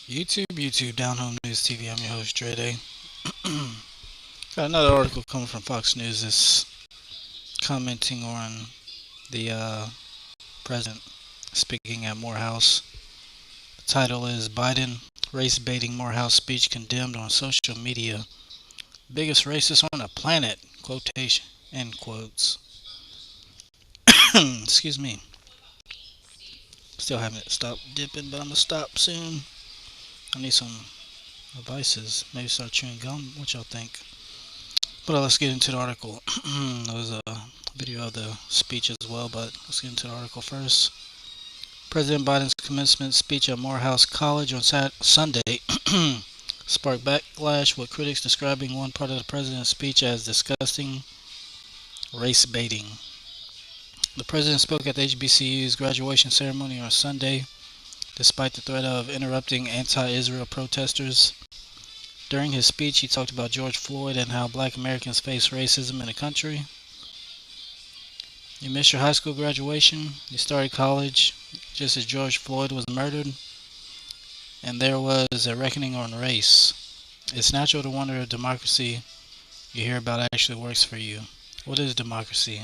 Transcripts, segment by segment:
YouTube, Down Home News TV. I'm your host, Dre Day. Got another article coming from Fox News. It's commenting on the president speaking at Moorehouse. The title is Biden Race Baiting Moorehouse Speech Condemned on Social Media. Biggest racist on the planet. Quotation. End quotes. Excuse me. Still haven't stopped dipping, but I'm going to stop soon. I need some advices. Maybe start chewing gum. What y'all think? But let's get into the article. There was a video of the speech as well, but let's get into the article first. President Biden's commencement speech at Moorehouse College on Sunday sparked backlash, with critics describing one part of the president's speech as disgusting race baiting. The president spoke at the HBCU's graduation ceremony on Sunday, despite the threat of interrupting anti-Israel protesters. During his speech, he talked about George Floyd and how black Americans face racism in the country. You missed your high school graduation. You started college just as George Floyd was murdered, and there was a reckoning on race. It's natural to wonder if democracy you hear about actually works for you. What is democracy?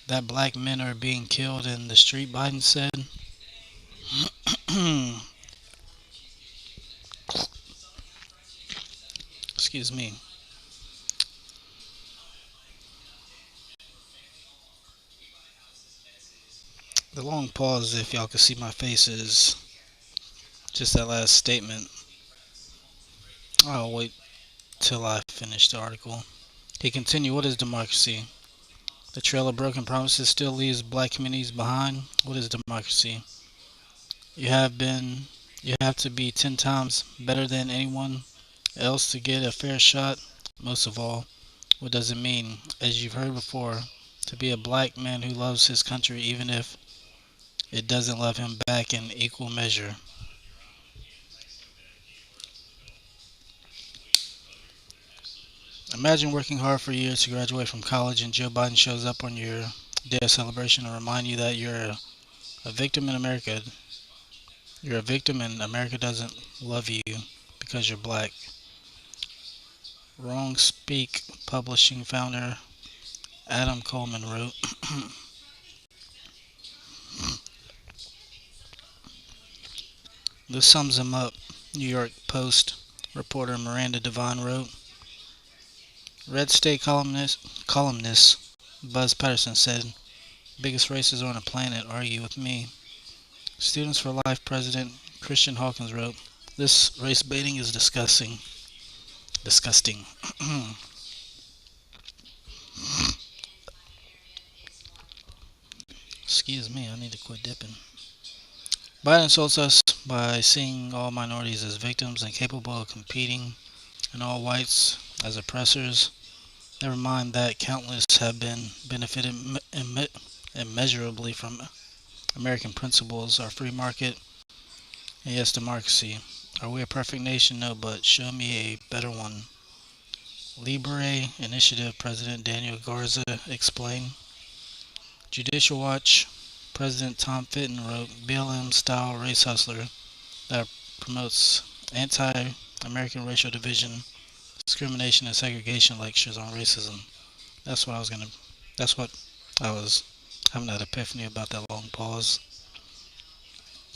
That black men are being killed in the street, Biden said. Excuse me. The long pause, if y'all can see my face, is just that last statement. I'll wait till I finish the article. He continued, what is democracy? The trail of broken promises still leaves black communities behind. What is democracy? You have to be 10 times better than anyone else to get a fair shot. Most of all, what does it mean, as you've heard before, to be a black man who loves his country even if it doesn't love him back in equal measure? Imagine working hard for years to graduate from college and Joe Biden shows up on your day of celebration to remind you that you're a victim in America. You're a victim and America doesn't love you because you're black. Wrong Speak Publishing founder Adam Coleman wrote, this sums him up. New York Post reporter Miranda Devine wrote, Red State columnist Buzz Patterson said, biggest racists on the planet argue with me. Students for Life President Christian Hawkins wrote, this race baiting is disgusting. Disgusting. Excuse me, I need to quit dipping. Biden insults us by seeing all minorities as victims and capable of competing, and all whites as oppressors. Never mind that countless have been benefited immeasurably from American principles, our free market, and yes, democracy. Are we a perfect nation? No, but show me a better one. Libre Initiative President Daniel Garza explained. Judicial Watch President Tom Fitton wrote, BLM-style race hustler that promotes anti-American racial division, discrimination, and segregation lectures on racism. That's what I was having that epiphany about, that long pause.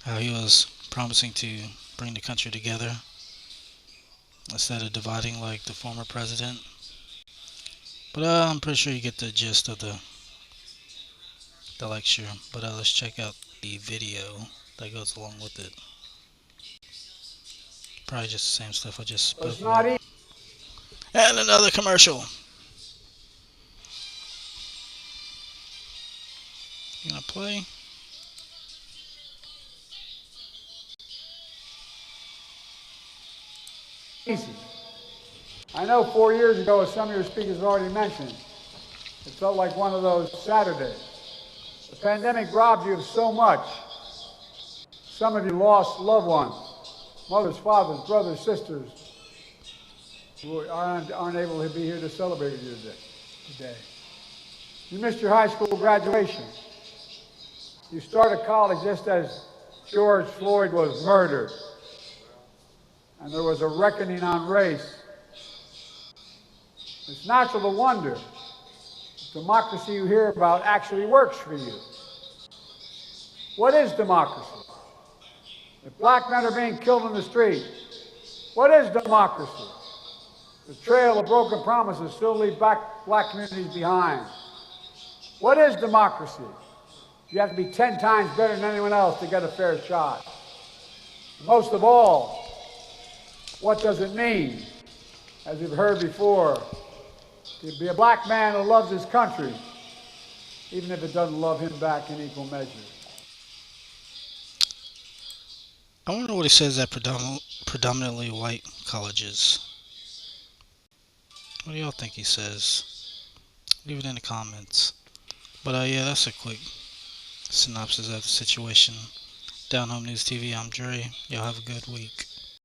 How he was promising to bring the country together instead of dividing like the former president. But I'm pretty sure you get the gist of the lecture. But let's check out the video that goes along with it. Probably just the same stuff I just spoke about. And another commercial. You gonna play? Easy. I know 4 years ago, as some of your speakers already mentioned, it felt like one of those Saturdays. The pandemic robbed you of so much. Some of you lost loved ones, mothers, fathers, brothers, sisters, who aren't able to be here to celebrate with you today. You missed your high school graduation. You started college just as George Floyd was murdered. and there was a reckoning on race. It's natural to wonder if democracy you hear about actually works for you. What is democracy? If black men are being killed in the street, what is democracy? The trail of broken promises still leave black communities behind. What is democracy? You have to be 10 times better than anyone else to get a fair shot. Most of all, what does it mean, as we've heard before, to be a black man who loves his country, even if it doesn't love him back in equal measure? I wonder what he says at predominantly white colleges. What do y'all think he says? Leave it in the comments. But yeah, that's a quick synopsis of the situation. Down Home News TV, I'm Dre. Y'all have a good week.